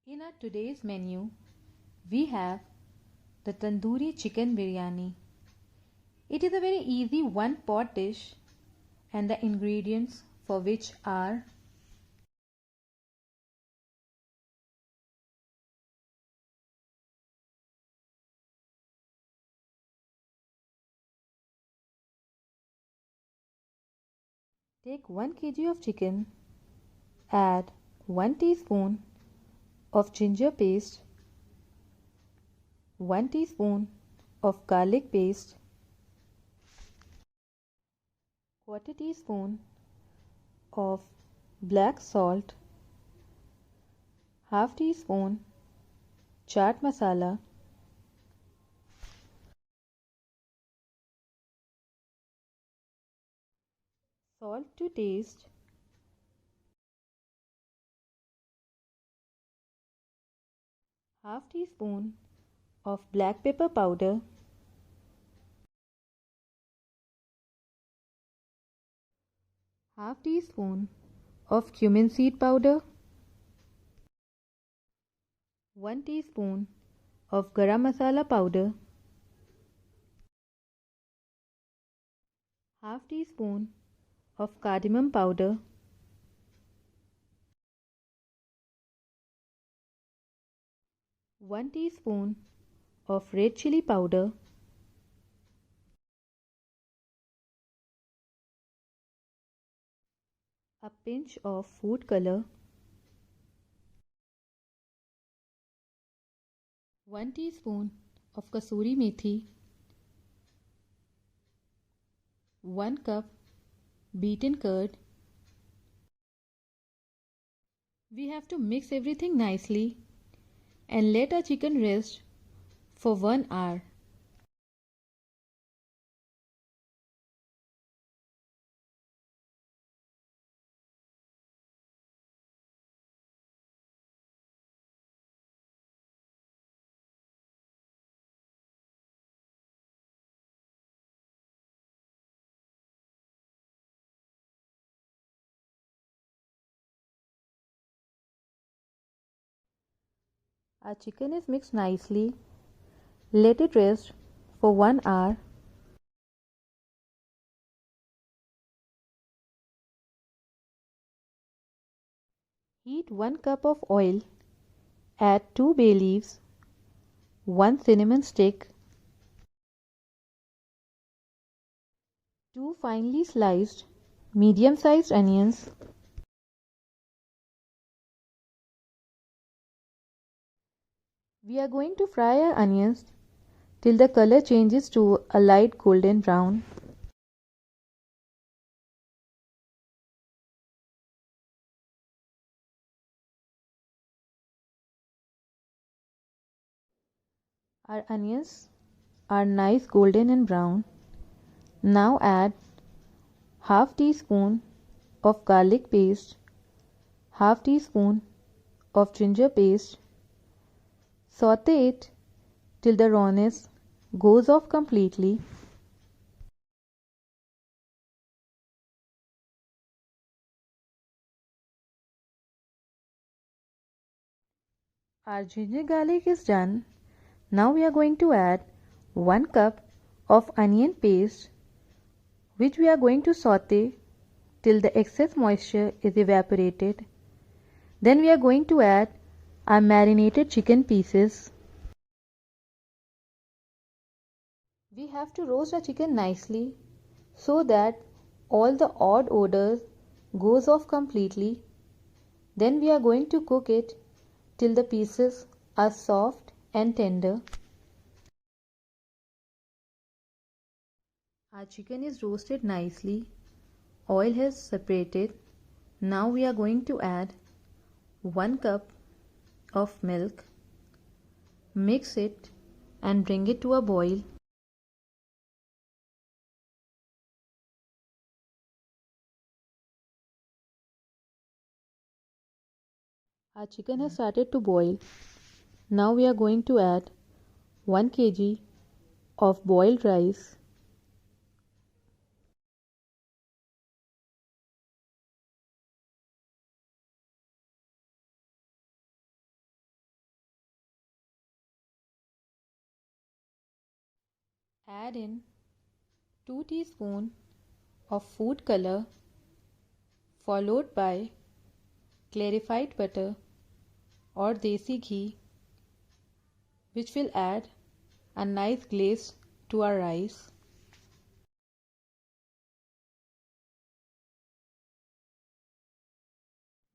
In our today's menu, we have the Tandoori Chicken Biryani. It is a very easy one pot dish and the ingredients for which are take 1 kg of chicken, add 1 teaspoon of ginger paste, 1 teaspoon of garlic paste, quarter teaspoon of black salt, half teaspoon chaat masala, salt to taste, half teaspoon of black pepper powder, half teaspoon of cumin seed powder, 1 teaspoon of garam masala powder, half teaspoon of cardamom powder, 1 teaspoon of red chili powder, a pinch of food color, 1 teaspoon of kasuri methi, 1 cup beaten curd. We have to mix everything nicely and let our chicken rest for 1 hour. Our chicken is mixed nicely. Let it rest for 1 hour. Heat 1 cup of oil. Add 2 bay leaves, 1 cinnamon stick, 2 finely sliced medium-sized onions, we are going to fry our onions till the color changes to a light golden brown. Our onions are nice golden and brown. Now add half teaspoon of garlic paste, half teaspoon of ginger paste. Saute it till the rawness goes off completely. Our ginger garlic is done. Now we are going to add 1 cup of onion paste, which we are going to saute till the excess moisture is evaporated. Then we are going to add our marinated chicken pieces. We have to roast our chicken nicely so that all the odd odors goes off completely. Then we are going to cook it till the pieces are soft and tender. Our chicken is roasted nicely. Oil has separated. Now we are going to add 1 cup of milk. Mix it and bring it to a boil. Our chicken has started to boil. Now we are going to add 1 kg of boiled rice, Add in 2 teaspoons of food color followed by clarified butter or desi ghee, which will add a nice glaze to our rice.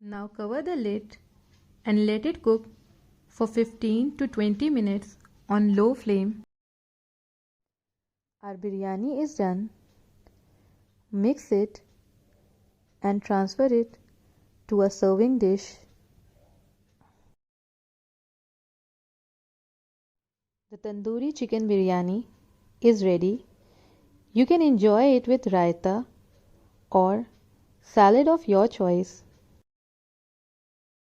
Now cover the lid and let it cook for 15 to 20 minutes on low flame. Our biryani is done. Mix it and transfer it to a serving dish. The tandoori chicken biryani is ready. You can enjoy it with raita or salad of your choice.